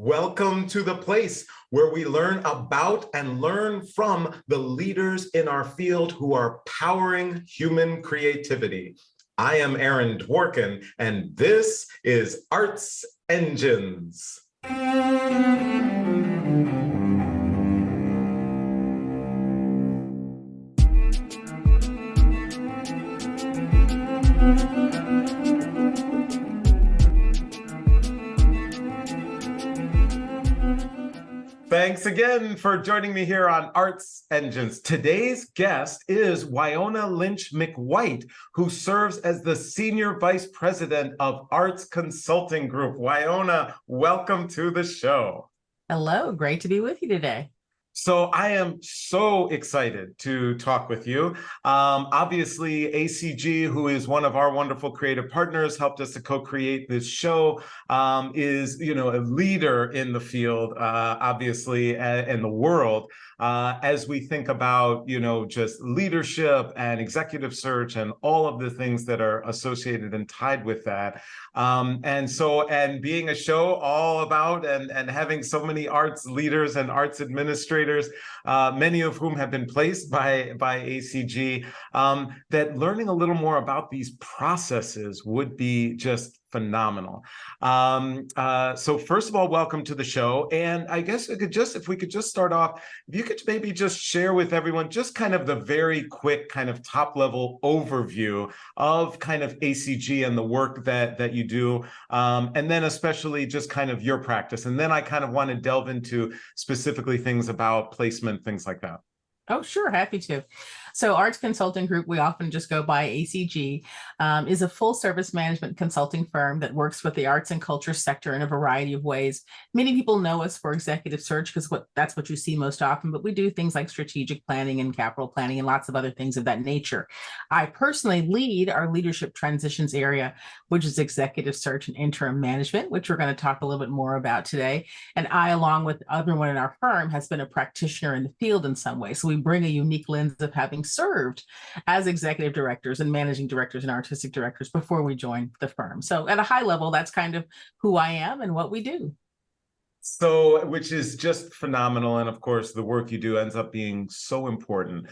Welcome to the place where we learn about and learn from the leaders in our field who are powering human creativity. I am Aaron Dworkin, and this is Arts Engines. Thanks again for joining me here on Arts Engines. Today's guest is Wyona Lynch-McWhite, who serves as the Senior Vice President of Arts Consulting Group. Wyona, welcome to the show. Hello, great to be with you today. So I am so excited to talk with you. Obviously, ACG, who is one of our wonderful creative partners, helped us to co-create this show, is a leader in the field, obviously, in the world, as we think about just leadership and executive search and all of the things that are associated and tied with that. And being a show all about and having so many arts leaders and arts administrators, many of whom have been placed by ACG, that learning a little more about these processes would be just phenomenal. So first of all, welcome to the show. And I guess if we could just start off, if you could maybe just share with everyone just kind of the very quick kind of top level overview of kind of ACG and the work that you do. And then especially just kind of your practice. And then I kind of want to delve into specifically things about placement, things like that. Oh, sure. Happy to. So Arts Consulting Group, we often just go by ACG, is a full service management consulting firm that works with the arts and culture sector in a variety of ways. Many people know us for executive search because that's what you see most often, but we do things like strategic planning and capital planning and lots of other things of that nature. I personally lead our leadership transitions area, which is executive search and interim management, which we're going to talk a little bit more about today. And I, along with everyone in our firm, has been a practitioner in the field in some way. So we bring a unique lens of having served as executive directors and managing directors and artistic directors before we joined the firm. So at a high level, that's kind of who I am and what we do. So, which is just phenomenal. And of course, the work you do ends up being so important.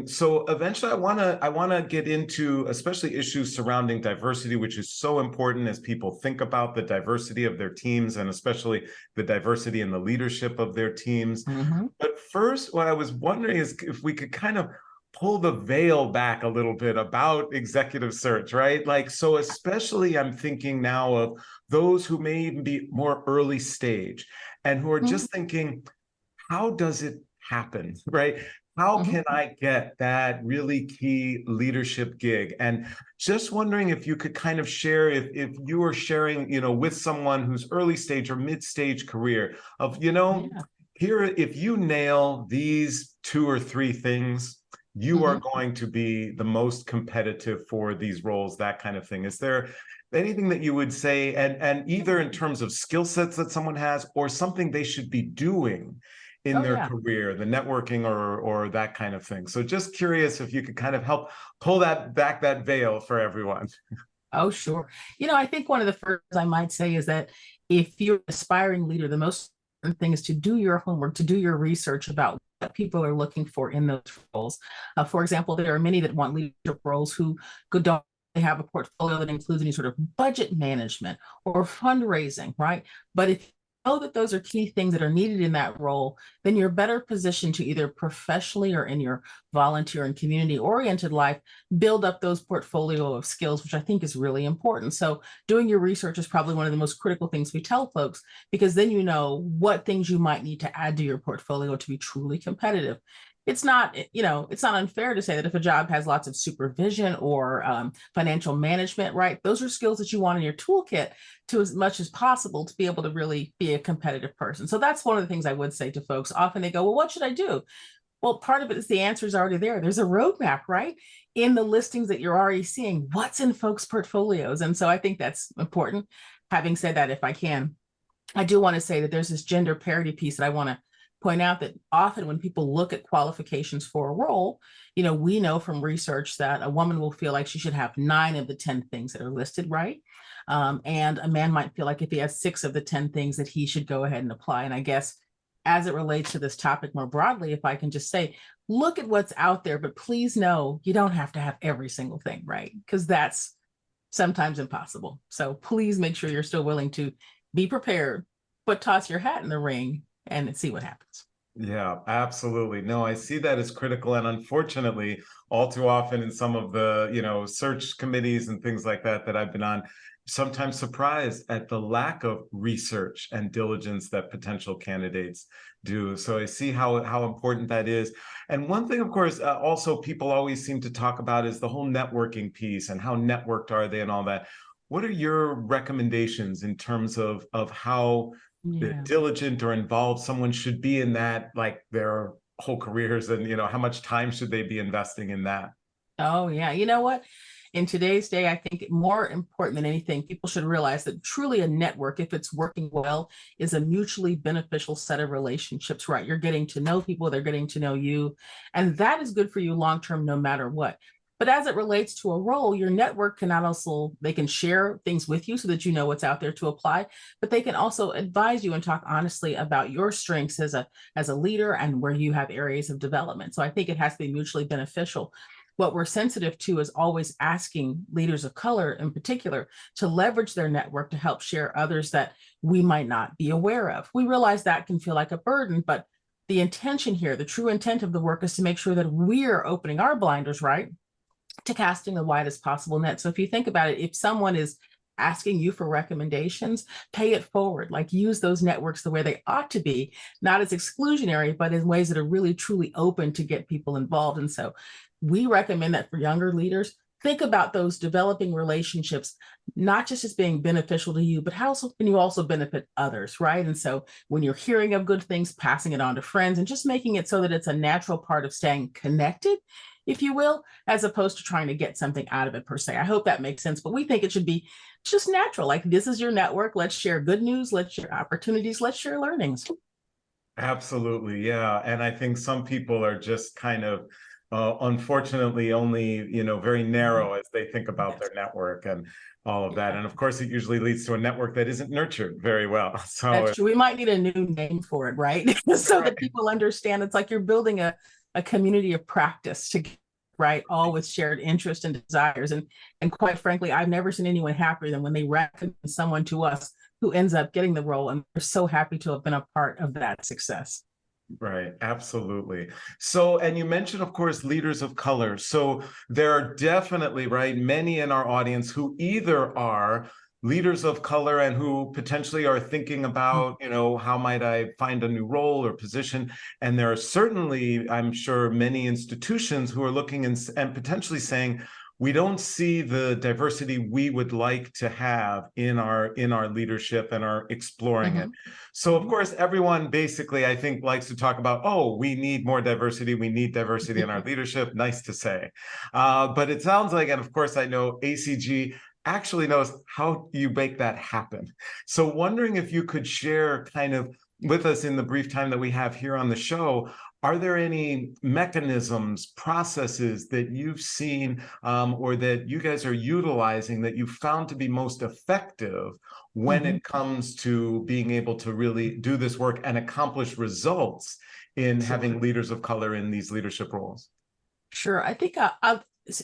So eventually I want to get into especially issues surrounding diversity, which is so important as people think about the diversity of their teams and especially the diversity in the leadership of their teams. Mm-hmm. But first, what I was wondering is if we could kind of pull the veil back a little bit about executive search, right? Like, so especially I'm thinking now of those who may even be more early stage and who are just thinking, how does it happen, right? How can I get that really key leadership gig? And just wondering if you could kind of share, if you were sharing, with someone who's early stage or mid-stage career of, here, if you nail these 2 or 3 things, you are going to be the most competitive for these roles, that kind of thing. Is there anything that you would say, and either in terms of skill sets that someone has or something they should be doing in their career, the networking or that kind of thing? So just curious if you could kind of help pull that veil for everyone. Oh, sure. I think one of the first I might say is that if you're an aspiring leader, the most important thing is to do your homework, to do your research about what people are looking for in those roles. For example, there are many that want leadership roles who don't have a portfolio that includes any sort of budget management or fundraising, right? But if know that those are key things that are needed in that role, then you're better positioned to either professionally or in your volunteer and community-oriented life, build up those portfolio of skills, which I think is really important. So doing your research is probably one of the most critical things we tell folks, because then you know what things you might need to add to your portfolio to be truly competitive. It's not unfair to say that if a job has lots of supervision or financial management, right? Those are skills that you want in your toolkit to as much as possible to be able to really be a competitive person. So that's one of the things I would say to folks. Often they go, well, what should I do? Well, part of it is the answer is already there. There's a roadmap, right? In the listings that you're already seeing, what's in folks' portfolios. And so I think that's important. Having said that, if I can, I do want to say that there's this gender parity piece that I want to point out, that often when people look at qualifications for a role, we know from research that a woman will feel like she should have 9 of the 10 things that are listed, right? And a man might feel like if he has 6 of the 10 things that he should go ahead and apply. And I guess as it relates to this topic more broadly, if I can just say, look at what's out there, but please know you don't have to have every single thing, right? Because that's sometimes impossible. So please make sure you're still willing to be prepared, but toss your hat in the ring and see what happens. Yeah, absolutely. No, I see that as critical. And unfortunately, all too often in some of the, search committees and things like that that I've been on, sometimes surprised at the lack of research and diligence that potential candidates do. So I see how important that is. And one thing, of course, also people always seem to talk about is the whole networking piece and how networked are they and all that. What are your recommendations in terms of how diligent or involved someone should be in that, like their whole careers, and how much time should they be investing in that? Oh yeah, you know what? In today's day, I think more important than anything, people should realize that truly a network, if it's working well, is a mutually beneficial set of relationships, right? You're getting to know people, they're getting to know you, and that is good for you long term, no matter what. But as it relates to a role, your network they can share things with you so that you know what's out there to apply, but they can also advise you and talk honestly about your strengths as a leader and where you have areas of development. So I think it has to be mutually beneficial. What we're sensitive to is always asking leaders of color in particular to leverage their network to help share others that we might not be aware of. We realize that can feel like a burden, but the intention here, the true intent of the work, is to make sure that we're opening our blinders, right, to casting the widest possible net. So if you think about it, if someone is asking you for recommendations, pay it forward, like use those networks the way they ought to be, not as exclusionary, but in ways that are really truly open to get people involved. And so we recommend that for younger leaders, think about those developing relationships, not just as being beneficial to you, but how can you also benefit others, right? And so when you're hearing of good things, passing it on to friends and just making it so that it's a natural part of staying connected, if you will, as opposed to trying to get something out of it per se. I hope that makes sense, but we think it should be just natural. Like, this is your network. Let's share good news. Let's share opportunities. Let's share learnings. Absolutely. Yeah. And I think some people are just kind of, unfortunately, only, very narrow as they think about their network and all of that. And of course, it usually leads to a network that isn't nurtured very well. So that's true. We might need a new name for it, right? So that people understand it's like you're building a community of practice to, right, all with shared interests and desires. And quite frankly, I've never seen anyone happier than when they recommend someone to us who ends up getting the role, and we're so happy to have been a part of that success. Right, absolutely. So, and you mentioned, of course, leaders of color. So there are definitely, right, many in our audience who either are leaders of color and who potentially are thinking about, how might I find a new role or position? And there are certainly, I'm sure, many institutions who are looking and potentially saying, we don't see the diversity we would like to have in our leadership and are exploring it. So of course, everyone basically, I think, likes to talk about, oh, we need more diversity. We need diversity in our leadership. Nice to say. But it sounds like, and of course, I know ACG actually knows how you make that happen. So wondering if you could share kind of with us in the brief time that we have here on the show, are there any mechanisms, processes that you've seen or that you guys are utilizing that you found to be most effective when it comes to being able to really do this work and accomplish results in having leaders of color in these leadership roles? Sure. I think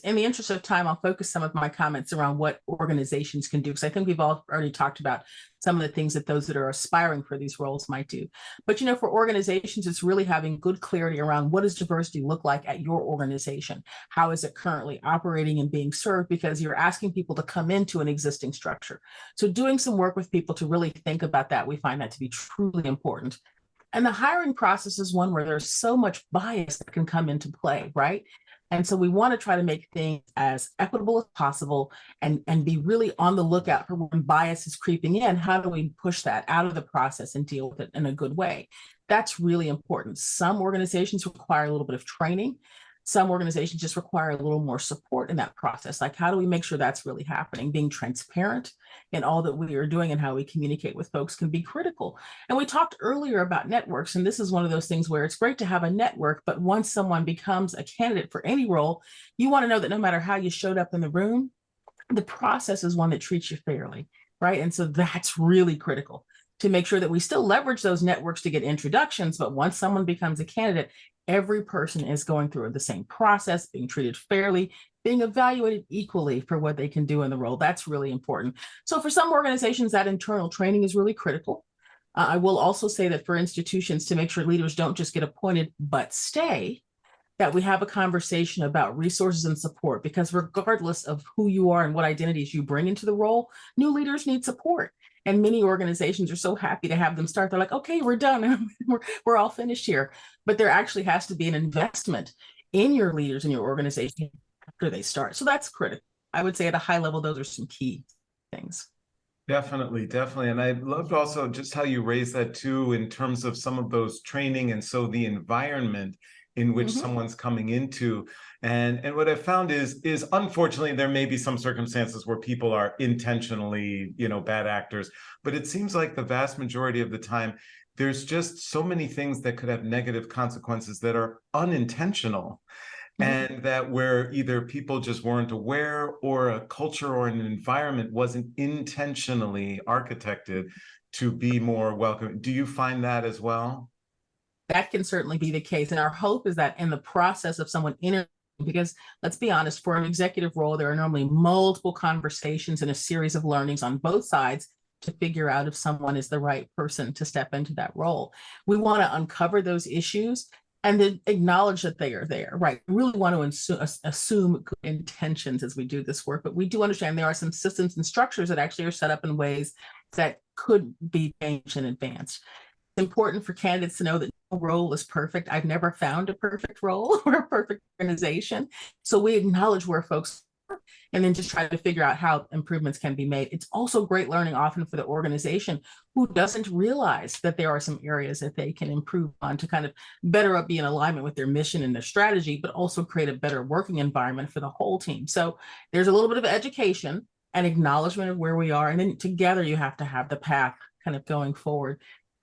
in the interest of time, I'll focus some of my comments around what organizations can do, because I think we've all already talked about some of the things that those that are aspiring for these roles might do. But, for organizations, it's really having good clarity around what does diversity look like at your organization? How is it currently operating and being served? Because you're asking people to come into an existing structure. So doing some work with people to really think about that, we find that to be truly important. And the hiring process is one where there's so much bias that can come into play, right? And so we want to try to make things as equitable as possible and be really on the lookout for when bias is creeping in. How do we push that out of the process and deal with it in a good way? That's really important. Some organizations require a little bit of training. Some organizations just require a little more support in that process. Like, how do we make sure that's really happening? Being transparent in all that we are doing and how we communicate with folks can be critical. And we talked earlier about networks, and this is one of those things where it's great to have a network, but once someone becomes a candidate for any role, you want to know that no matter how you showed up in the room, the process is one that treats you fairly, right? And so that's really critical to make sure that we still leverage those networks to get introductions. But once someone becomes a candidate, every person is going through the same process, being treated fairly, being evaluated equally for what they can do in the role. That's really important. So for some organizations, that internal training is really critical. I will also say that for institutions, to make sure leaders don't just get appointed but stay, that we have a conversation about resources and support, because regardless of who you are and what identities you bring into the role, new leaders need support. And many organizations are so happy to have them start. They're like, okay, we're done. we're all finished here. But there actually has to be an investment in your leaders in your organization after they start. So that's critical. I would say at a high level, those are some key things. Definitely, definitely. And I loved also just how you raised that too, in terms of some of those training. And so the environment in which someone's coming into. And what I found is unfortunately, there may be some circumstances where people are intentionally, bad actors, but it seems like the vast majority of the time, there's just so many things that could have negative consequences that are unintentional. And that where either people just weren't aware, or a culture or an environment wasn't intentionally architected to be more welcoming. Do you find that as well? That can certainly be the case. And our hope is that in the process of someone interviewing, because let's be honest, for an executive role, there are normally multiple conversations and a series of learnings on both sides to figure out if someone is the right person to step into that role. We want to uncover those issues and then acknowledge that they are there, right? We really want to assume good intentions as we do this work, but we do understand there are some systems and structures that actually are set up in ways that could be changed in advance. It's important for candidates to know that no role is perfect. I've never found a perfect role or a perfect organization. So we acknowledge where folks are and then just try to figure out how improvements can be made. It's also great learning often for the organization who doesn't realize that there are some areas that they can improve on to kind of better be in alignment with their mission and their strategy, but also create a better working environment for the whole team. So there's a little bit of education and acknowledgement of where we are. And then together you have to have the path kind of going forward.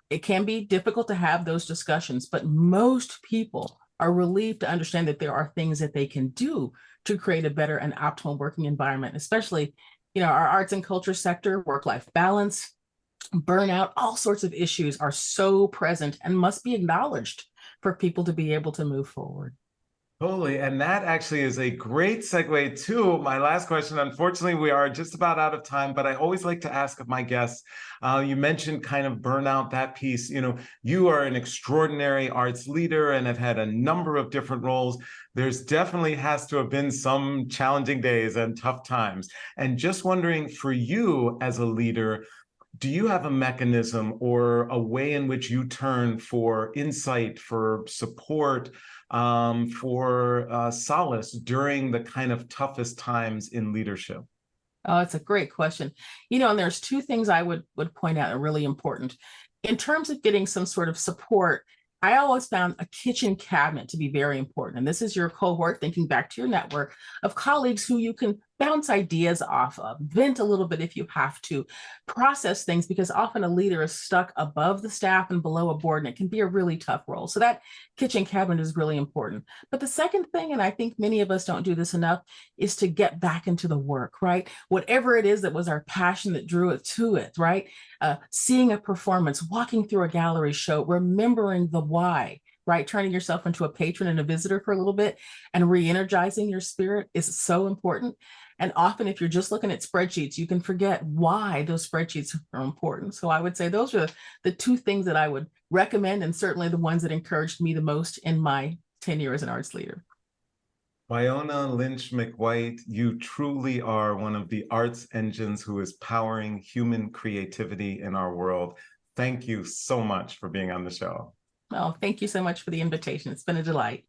It can be difficult to have those discussions, but most people are relieved to understand that there are things that they can do to create a better and optimal working environment, especially, our arts and culture sector, work-life balance, burnout, all sorts of issues are so present and must be acknowledged for people to be able to move forward. Totally. And that actually is a great segue to my last question. Unfortunately, we are just about out of time, but I always like to ask of my guests, you mentioned kind of burnout, that piece. You are an extraordinary arts leader and have had a number of different roles. There's definitely has to have been some challenging days and tough times. And just wondering, for you as a leader, do you have a mechanism or a way in which you turn for insight, for support, for solace during the kind of toughest times in leadership? Oh, it's a great question. And there's two things I would point out are really important. In terms of getting some sort of support, I always found a kitchen cabinet to be very important. And this is your cohort, thinking back to your network of colleagues who you can bounce ideas off of, vent a little bit if you have to, process things, because often a leader is stuck above the staff and below a board, and it can be a really tough role. So that kitchen cabinet is really important. But the second thing, and I think many of us don't do this enough, is to get back into the work, right? Whatever it is that was our passion that drew it to it, right? Seeing a performance, walking through a gallery show, remembering the why, right? Turning yourself into a patron and a visitor for a little bit and re-energizing your spirit is so important. And often if you're just looking at spreadsheets, you can forget why those spreadsheets are important. So I would say those are the two things that I would recommend, and certainly the ones that encouraged me the most in my tenure as an arts leader. Wyona Lynch-McWhite, you truly are one of the arts engines who is powering human creativity in our world. Thank you so much for being on the show. Oh, thank you so much for the invitation. It's been a delight.